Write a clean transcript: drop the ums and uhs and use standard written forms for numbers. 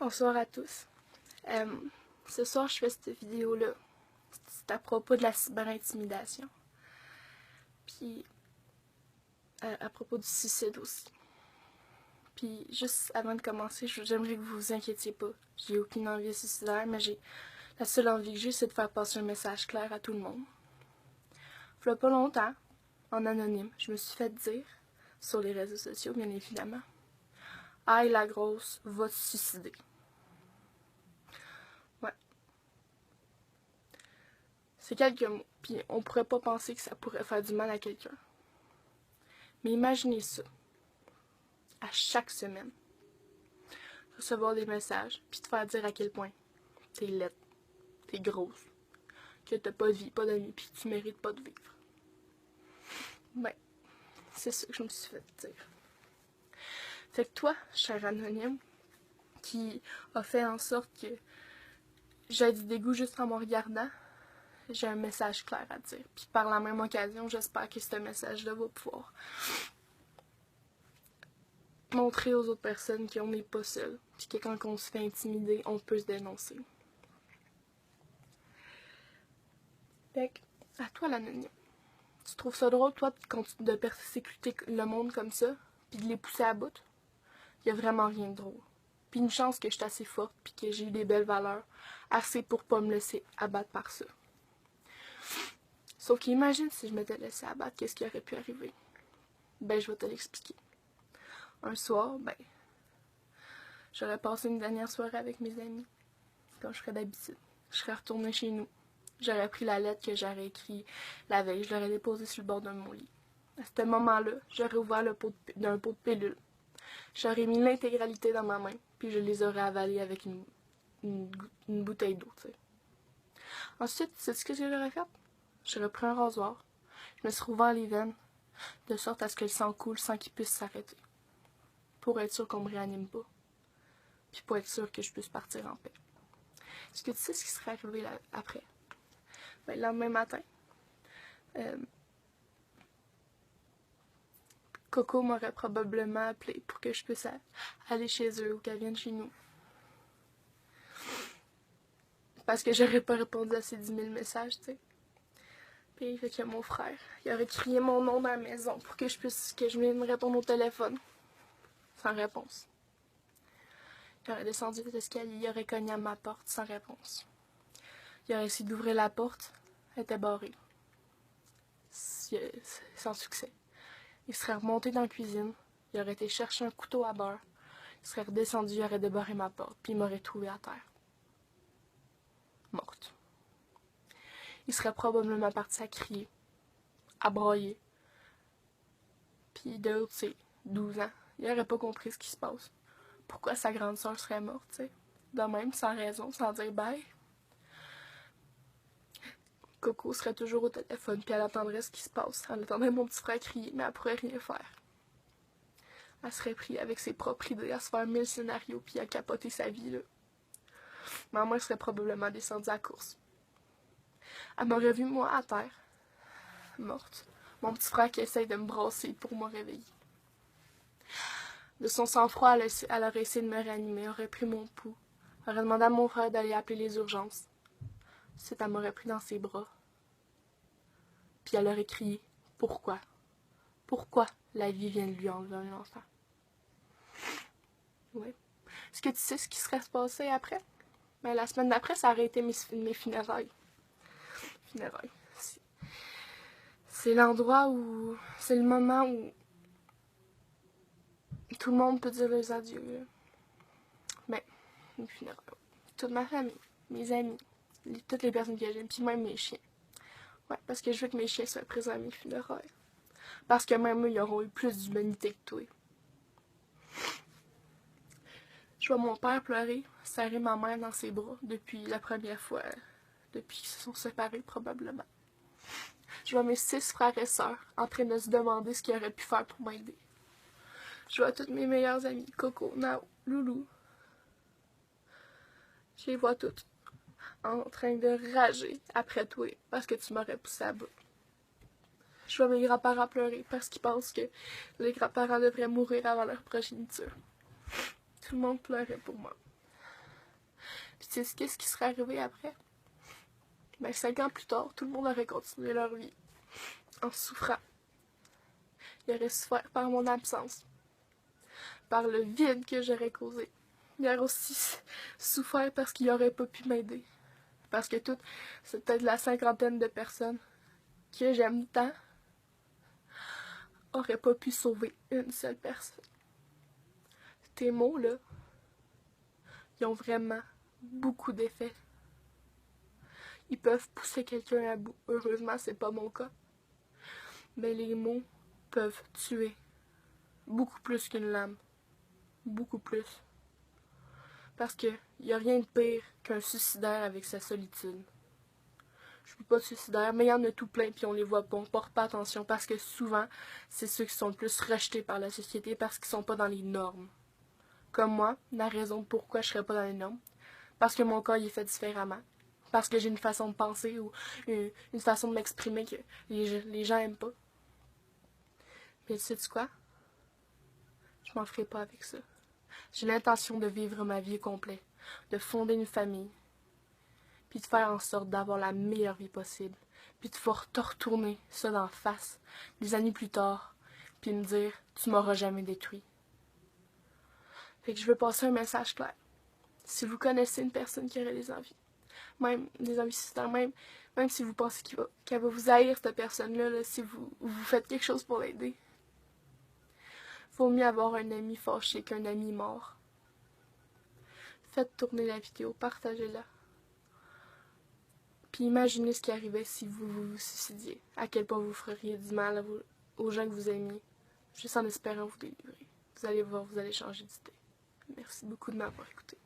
Bonsoir à tous. Ce soir, je fais cette vidéo-là. C'est à propos de la cyberintimidation. Puis, à propos du suicide aussi. Puis, juste avant de commencer, j'aimerais que vous vous inquiétiez pas. J'ai aucune envie suicidaire, mais la seule envie que j'ai, c'est de faire passer un message clair à tout le monde. Il y a pas longtemps, en anonyme, je me suis fait dire, sur les réseaux sociaux, bien évidemment, « Aïe, la grosse, va te suicider. » Ouais. C'est quelques mots, puis on pourrait pas penser que ça pourrait faire du mal à quelqu'un. Mais imaginez ça, à chaque semaine, recevoir des messages, puis te faire dire à quel point t'es laide, t'es grosse, que t'as pas de vie, pas d'amis, puis que tu mérites pas de vivre. Ben, c'est ça que je me suis fait dire. Fait que toi, cher anonyme, qui a fait en sorte que j'ai du dégoût juste en me regardant, j'ai un message clair à dire. Puis par la même occasion, j'espère que ce message-là va pouvoir montrer aux autres personnes qu'on n'est pas seul. Puis que quand on se fait intimider, on peut se dénoncer. Fait que, à toi l'anonyme. Tu trouves ça drôle, toi, de persécuter le monde comme ça, puis de les pousser à bout? Il y a vraiment rien de drôle. Puis une chance que je suis assez forte, puis que j'ai eu des belles valeurs, assez pour pas me laisser abattre par ça. Sauf qu'imagine si je m'étais laissé abattre, qu'est-ce qui aurait pu arriver? Ben, je vais te l'expliquer. Un soir, ben, j'aurais passé une dernière soirée avec mes amis, comme je ferais d'habitude. Je serais retournée chez nous. J'aurais pris la lettre que j'aurais écrite la veille, je l'aurais déposée sur le bord de mon lit. À ce moment-là, j'aurais ouvert le pot d'un pot de pilules. J'aurais mis l'intégralité dans ma main, puis je les aurais avalées avec une bouteille d'eau, tu sais. Ensuite, c'est ce que j'aurais fait? J'aurais pris un rasoir, je me serais ouvert les veines, de sorte à ce que le sang coule sans qu'il puisse s'arrêter. Pour être sûr qu'on me réanime pas. Puis pour être sûr que je puisse partir en paix. Est-ce que tu sais ce qui serait arrivé après? Ben, le lendemain matin, Coco m'aurait probablement appelé pour que je puisse aller chez eux ou qu'elle vienne chez nous. Parce que j'aurais pas répondu à ces 10 000 messages, tu sais. Puis fait que mon frère, il aurait crié mon nom dans la maison pour que je vienne me répondre au téléphone. Sans réponse. Il aurait descendu les escaliers, il aurait cogné à ma porte sans réponse. Il aurait essayé d'ouvrir la porte, elle était barrée. Sans succès. Il serait remonté dans la cuisine, il aurait été chercher un couteau à beurre, il serait redescendu, il aurait débarré ma porte, puis il m'aurait trouvé à terre. Morte. Il serait probablement parti à crier, à broyer. Puis de l'autre, c'est 12 ans. Il aurait pas compris ce qui se passe. Pourquoi sa grande sœur serait morte, tu sais. De même, sans raison, sans dire bye. Coco serait toujours au téléphone, puis elle attendrait ce qui se passe. Elle attendrait mon petit frère crier, mais elle pourrait rien faire. Elle serait prise avec ses propres idées, à se faire 1000 scénarios, puis à capoter sa vie, là. Maman serait probablement descendue à la course. Elle m'aurait vu, moi, à terre, morte. Mon petit frère qui essaye de me brasser pour me réveiller. De son sang-froid, elle aurait essayé de me réanimer, elle aurait pris mon pouls. Elle aurait demandé à mon frère d'aller appeler les urgences. Ensuite, elle m'aurait pris dans ses bras. Puis elle aurait crié « Pourquoi? Pourquoi la vie vient de lui enlever un enfant? » Oui. Est-ce que tu sais ce qui serait passé après? Ben, la semaine d'après, ça aurait été mes funérailles. Funérailles. C'est l'endroit où... C'est le moment où tout le monde peut dire les adieux. Là. Ben, mes funérailles. Toute ma famille, mes amis, toutes les personnes que j'aime, puis même mes chiens. Ouais, parce que je veux que mes chiens soient présents à mes funérailles. Parce que même eux, ils auront eu plus d'humanité que toi. Je vois mon père pleurer, serrer ma mère dans ses bras depuis la première fois, depuis qu'ils se sont séparés probablement. Je vois mes 6 frères et sœurs en train de se demander ce qu'ils auraient pu faire pour m'aider. Je vois toutes mes meilleures amies, Coco, Nao, Loulou. Je les vois toutes en train de rager après toi parce que tu m'aurais poussé à bout. Je vois mes grands-parents pleurer parce qu'ils pensent que les grands-parents devraient mourir avant leur progéniture. Tout le monde pleurait pour moi. Puis tu sais qu'est-ce qui serait arrivé après? Ben 5 ans plus tard, tout le monde aurait continué leur vie en souffrant. Ils auraient souffert par mon absence, par le vide que j'aurais causé. Ils auraient aussi souffert parce qu'ils n'auraient pas pu m'aider. Parce que toute c'est peut-être la cinquantaine de personnes que j'aime tant n'auraient pas pu sauver une seule personne. Tes mots, là, ils ont vraiment beaucoup d'effets. Ils peuvent pousser quelqu'un à bout. Heureusement, c'est pas mon cas. Mais les mots peuvent tuer. Beaucoup plus qu'une lame. Beaucoup plus. Parce que y a rien de pire qu'un suicidaire avec sa solitude. Je suis pas suicidaire, mais il y en a tout plein, puis on les voit pas, on porte pas attention, parce que souvent, c'est ceux qui sont le plus rejetés par la société, parce qu'ils sont pas dans les normes. Comme moi, la raison pourquoi je serais pas dans les normes, parce que mon corps il est fait différemment, parce que j'ai une façon de penser ou une façon de m'exprimer que les gens aiment pas. Mais tu sais quoi? Je m'en ferai pas avec ça. J'ai l'intention de vivre ma vie au complet, de fonder une famille, puis de faire en sorte d'avoir la meilleure vie possible, puis de pouvoir te retourner ça d'en face, des années plus tard, puis me dire « Tu m'auras jamais détruit ». Fait que je veux passer un message clair. Si vous connaissez une personne qui aurait des envies, même des envies suicidaires, même si vous pensez qu'elle va vous haïr, cette personne-là, là, si vous faites quelque chose pour l'aider, vaut mieux avoir un ami fâché qu'un ami mort. Faites tourner la vidéo, partagez-la. Puis imaginez ce qui arrivait si vous suicidiez. À quel point vous feriez du mal aux gens que vous aimiez. Juste en espérant vous délivrer. Vous allez voir, vous allez changer d'idée. Merci beaucoup de m'avoir écouté.